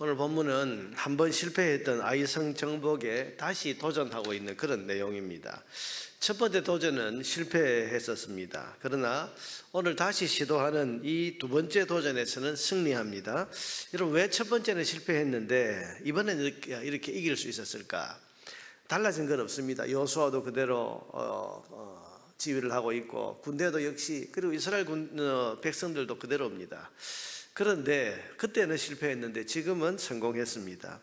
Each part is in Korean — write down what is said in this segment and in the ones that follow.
오늘 본문은 한 번 실패했던 아이성 정복에 다시 도전하고 있는 그런 내용입니다. 첫 번째 도전은 실패했었습니다. 그러나 오늘 다시 시도하는 이 두 번째 도전에서는 승리합니다. 여러분, 왜 첫 번째는 실패했는데 이번에는 이렇게 이길 수 있었을까? 달라진 건 없습니다. 여호수아도 그대로 지휘를 하고 있고, 군대도 역시, 그리고 이스라엘 백성들도 그대로입니다. 그런데 그때는 실패했는데 지금은 성공했습니다.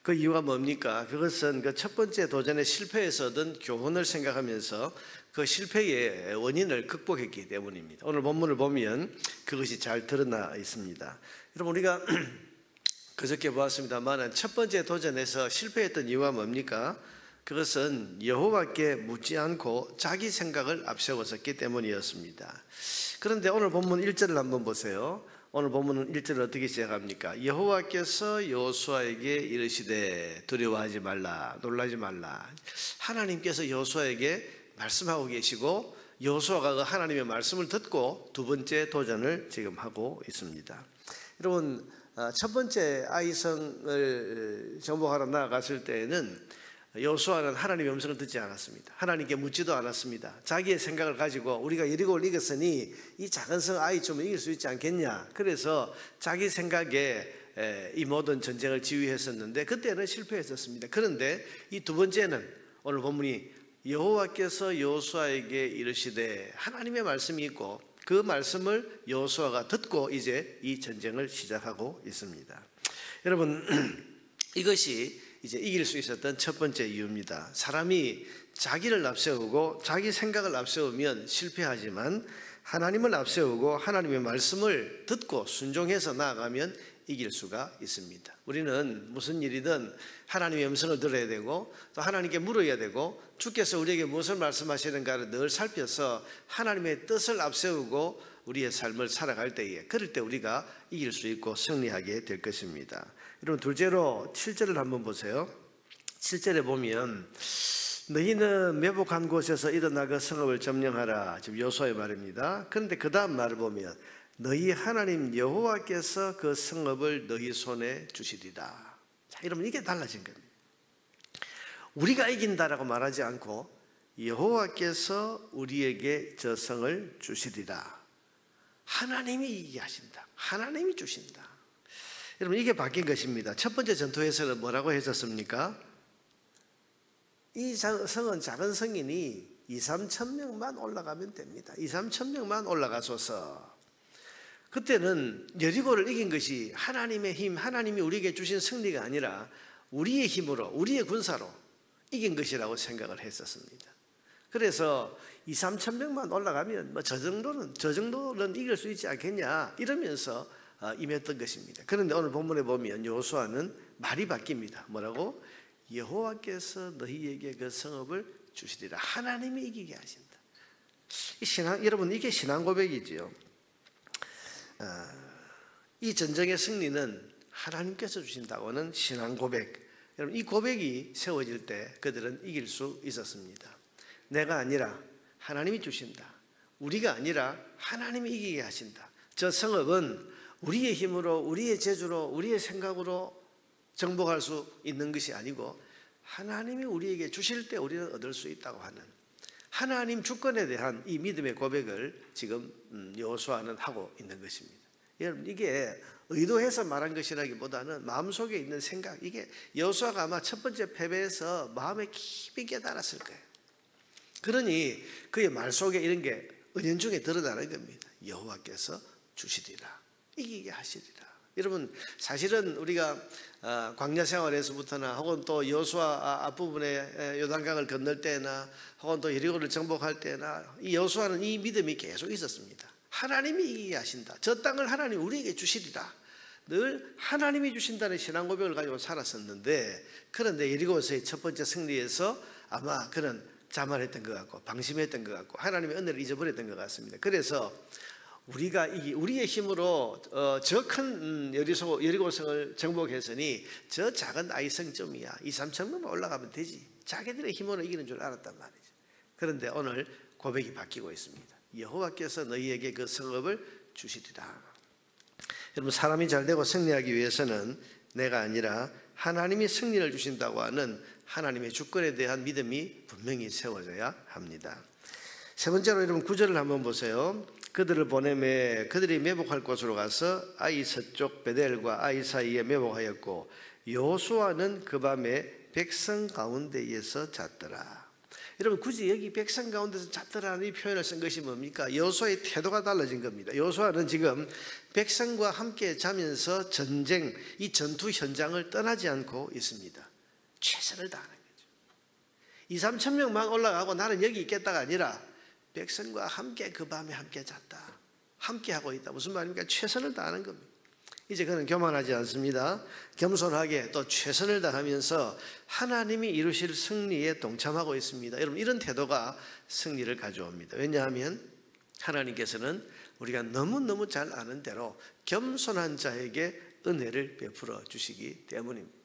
그 이유가 뭡니까? 그것은 그 첫 번째 도전의 실패에서 얻은 교훈을 생각하면서 그 실패의 원인을 극복했기 때문입니다. 오늘 본문을 보면 그것이 잘 드러나 있습니다. 여러분, 우리가 그저께 보았습니다만 첫 번째 도전에서 실패했던 이유가 뭡니까? 그것은 여호와께 묻지 않고 자기 생각을 앞세웠었기 때문이었습니다. 그런데 오늘 본문 1절을 한번 보세요. 오늘 본문은 1절을 어떻게 시작합니까? 여호와께서 여호수아에게 이르시되 두려워하지 말라, 놀라지 말라. 하나님께서 여호수아에게 말씀하고 계시고, 여호수아가 그 하나님의 말씀을 듣고 두 번째 도전을 지금 하고 있습니다. 여러분, 첫 번째 아이성을 정복하러 나아갔을 때에는 여호수아는 하나님의 음성을 듣지 않았습니다. 하나님께 묻지도 않았습니다. 자기의 생각을 가지고 우리가 여리고를 이겼으니 이 작은 성 아이 좀 이길 수 있지 않겠냐, 그래서 자기 생각에 이 모든 전쟁을 지휘했었는데 그때는 실패했었습니다. 그런데 이 두 번째는 오늘 본문이 여호와께서 여호수아에게 이르시되, 하나님의 말씀이 있고 그 말씀을 여호수아가 듣고 이제 이 전쟁을 시작하고 있습니다. 여러분, 이것이 이제 이길 수 있었던 첫 번째 이유입니다. 사람이 자기를 앞세우고 자기 생각을 앞세우면 실패하지만 하나님을 앞세우고 하나님의 말씀을 듣고 순종해서 나아가면 이길 수가 있습니다. 우리는 무슨 일이든 하나님의 음성을 들어야 되고 또 하나님께 물어야 되고, 주께서 우리에게 무엇을 말씀하시는가를 늘 살펴서 하나님의 뜻을 앞세우고 우리의 삶을 살아갈 때에, 그럴 때 우리가 이길 수 있고 승리하게 될 것입니다. 여러분, 둘째로 7절을 한번 보세요. 7절에 보면 너희는 매복한 곳에서 일어나 그 성읍을 점령하라, 지금 여호수아의 말입니다. 그런데 그 다음 말을 보면 너희 하나님 여호와께서 그 성읍을 너희 손에 주시리라. 자, 여러분, 이게 달라진 겁니다. 우리가 이긴다라고 말하지 않고 여호와께서 우리에게 저 성을 주시리라. 하나님이 이기게 하신다. 하나님이 주신다. 여러분, 이게 바뀐 것입니다. 첫 번째 전투에서는 뭐라고 했었습니까? 이 성은 작은 성이니 2-3천 명만 올라가면 됩니다. 2-3천 명만 올라가소서. 그때는 여리고를 이긴 것이 하나님의 힘, 하나님이 우리에게 주신 승리가 아니라 우리의 힘으로, 우리의 군사로 이긴 것이라고 생각을 했었습니다. 그래서 2-3천 명만 올라가면 저 정도는 이길 수 있지 않겠냐, 이러면서 임했던 것입니다. 그런데 오늘 본문에 보면 여호수아는 말이 바뀝니다. 뭐라고? 여호와께서 너희에게 그 성읍을 주시리라. 하나님이 이기게 하신다. 여러분, 이게 신앙 고백이지요. 이 전쟁의 승리는 하나님께서 주신다고는 신앙 고백. 여러분, 이 고백이 세워질 때 그들은 이길 수 있었습니다. 내가 아니라 하나님이 주신다. 우리가 아니라 하나님이 이기게 하신다. 저 성읍은 우리의 힘으로, 우리의 재주로, 우리의 생각으로 정복할 수 있는 것이 아니고 하나님이 우리에게 주실 때 우리는 얻을 수 있다고 하는 하나님 주권에 대한 이 믿음의 고백을 지금 여호수아는 하고 있는 것입니다. 여러분, 이게 의도해서 말한 것이라기보다는 마음속에 있는 생각, 이게 여호수아가 아마 첫 번째 패배에서 마음에 깊이 깨달았을 거예요. 그러니 그의 말 속에 이런 게 은연중에 드러나는 겁니다. 여호와께서 주시리라, 이기게 하시리라. 여러분, 사실은 우리가 광야 생활에서부터나 혹은 또 여호수아 앞부분에 요단강을 건널 때나 혹은 또 여리고를 정복할 때나 이 여호수아는 이 믿음이 계속 있었습니다. 하나님이 이기게 하신다. 저 땅을 하나님 우리에게 주시리라. 늘 하나님이 주신다는 신앙 고백을 가지고 살았었는데, 그런데 여리고에서의 첫 번째 승리에서 아마 그는 자만했던 것 같고 방심했던 것 같고 하나님의 은혜를 잊어버렸던 것 같습니다. 그래서 우리의 힘으로 저 큰 여리고성을 정복했으니 저 작은 아이성점이야, 2-3천 명만 올라가면 되지, 자기들의 힘으로 이기는 줄 알았단 말이죠. 그런데 오늘 고백이 바뀌고 있습니다. 여호와께서 너희에게 그 성읍을 주시리라. 여러분, 사람이 잘 되고 승리하기 위해서는 내가 아니라 하나님이 승리를 주신다고 하는 하나님의 주권에 대한 믿음이 분명히 세워져야 합니다. 세 번째로 여러분 9절을 한번 보세요. 그들을 보내매 그들이 매복할 곳으로 가서 아이 서쪽 베델과 아이 사이에 매복하였고 여호수아는 그 밤에 백성 가운데에서 잤더라. 여러분 굳이 여기 백성 가운데서 잤더라는 이 표현을 쓴 것이 뭡니까? 여호수아의 태도가 달라진 겁니다. 여호수아는 지금 백성과 함께 자면서 전쟁, 이 전투 현장을 떠나지 않고 있습니다. 최선을 다하는 거죠. 2, 3천 명만 올라가고 나는 여기 있겠다가 아니라 백성과 함께 그 밤에 함께 잤다. 함께 하고 있다. 무슨 말입니까? 최선을 다하는 겁니다. 이제 그는 교만하지 않습니다. 겸손하게 또 최선을 다하면서 하나님이 이루실 승리에 동참하고 있습니다. 여러분 이런 태도가 승리를 가져옵니다. 왜냐하면 하나님께서는 우리가 너무너무 잘 아는 대로 겸손한 자에게 은혜를 베풀어 주시기 때문입니다.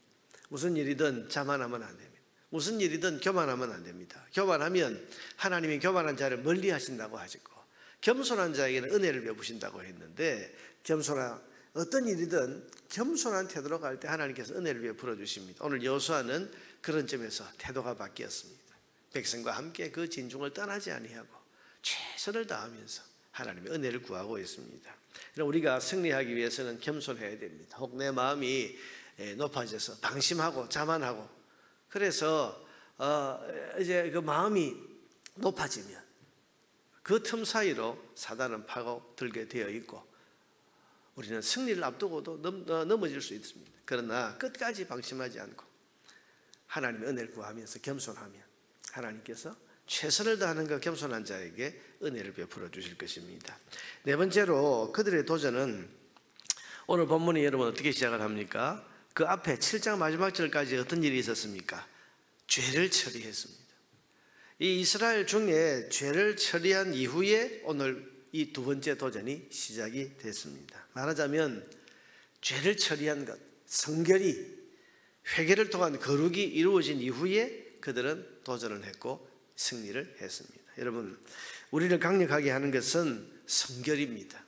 무슨 일이든 자만하면 안 됩니다. 무슨 일이든 교만하면 안 됩니다. 교만하면 하나님이 교만한 자를 멀리 하신다고 하시고 겸손한 자에게는 은혜를 베푸신다고 했는데 어떤 일이든 겸손한 태도로 갈 때 하나님께서 은혜를 베풀어 주십니다. 오늘 여호수아는 그런 점에서 태도가 바뀌었습니다. 백성과 함께 그 진중을 떠나지 아니하고 최선을 다하면서 하나님의 은혜를 구하고 있습니다. 우리가 승리하기 위해서는 겸손해야 됩니다. 혹 내 마음이 높아져서 방심하고 자만하고 그래서 이제 그 마음이 높아지면 그 틈 사이로 사단은 파고들게 되어 있고 우리는 승리를 앞두고도 넘어질 수 있습니다. 그러나 끝까지 방심하지 않고 하나님의 은혜를 구하면서 겸손하면 하나님께서 최선을 다하는 그 겸손한 자에게 은혜를 베풀어 주실 것입니다. 네 번째로 그들의 도전은 오늘 본문이 여러분 어떻게 시작을 합니까? 그 앞에 7장 마지막 절까지 어떤 일이 있었습니까? 죄를 처리했습니다. 이 이스라엘 중에 죄를 처리한 이후에 오늘 이 두 번째 도전이 시작이 됐습니다. 말하자면 죄를 처리한 것, 성결이 회개를 통한 거룩이 이루어진 이후에 그들은 도전을 했고 승리를 했습니다. 여러분 우리를 강력하게 하는 것은 성결입니다.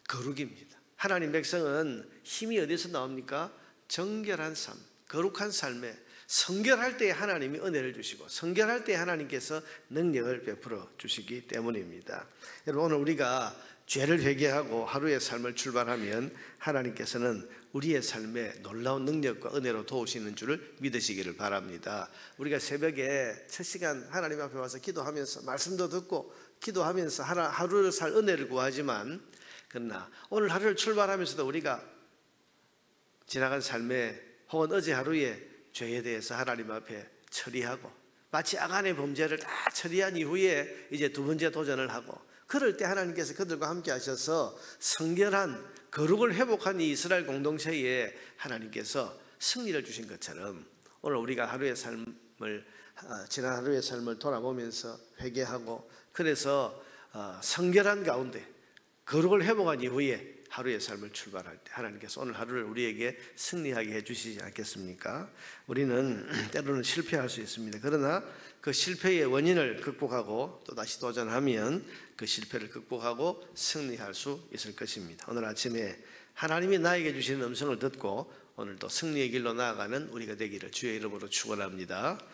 거룩입니다. 하나님 백성은 힘이 어디서 나옵니까? 정결한 삶, 거룩한 삶에 성결할 때 하나님이 은혜를 주시고 성결할 때 하나님께서 능력을 베풀어 주시기 때문입니다. 여러분 오늘 우리가 죄를 회개하고 하루의 삶을 출발하면 하나님께서는 우리의 삶에 놀라운 능력과 은혜로 도우시는 줄을 믿으시기를 바랍니다. 우리가 새벽에 첫 시간 하나님 앞에 와서 기도하면서 말씀도 듣고 기도하면서 하루를 살 은혜를 구하지만 그러나 오늘 하루를 출발하면서도 우리가 지나간 삶에 혹은 어제 하루에 죄에 대해서 하나님 앞에 처리하고 마치 아간의 범죄를 다 처리한 이후에 이제 두 번째 도전을 하고 그럴 때 하나님께서 그들과 함께 하셔서 성결한 거룩을 회복한 이 이스라엘 공동체에 하나님께서 승리를 주신 것처럼 오늘 우리가 지난 하루의 삶을 돌아보면서 회개하고 그래서 성결한 가운데 거룩을 회복한 이후에 하루의 삶을 출발할 때 하나님께서 오늘 하루를 우리에게 승리하게 해주시지 않겠습니까? 우리는 때로는 실패할 수 있습니다. 그러나 그 실패의 원인을 극복하고 또다시 도전하면 그 실패를 극복하고 승리할 수 있을 것입니다. 오늘 아침에 하나님이 나에게 주시는 음성을 듣고 오늘도 승리의 길로 나아가는 우리가 되기를 주의 이름으로 축원합니다.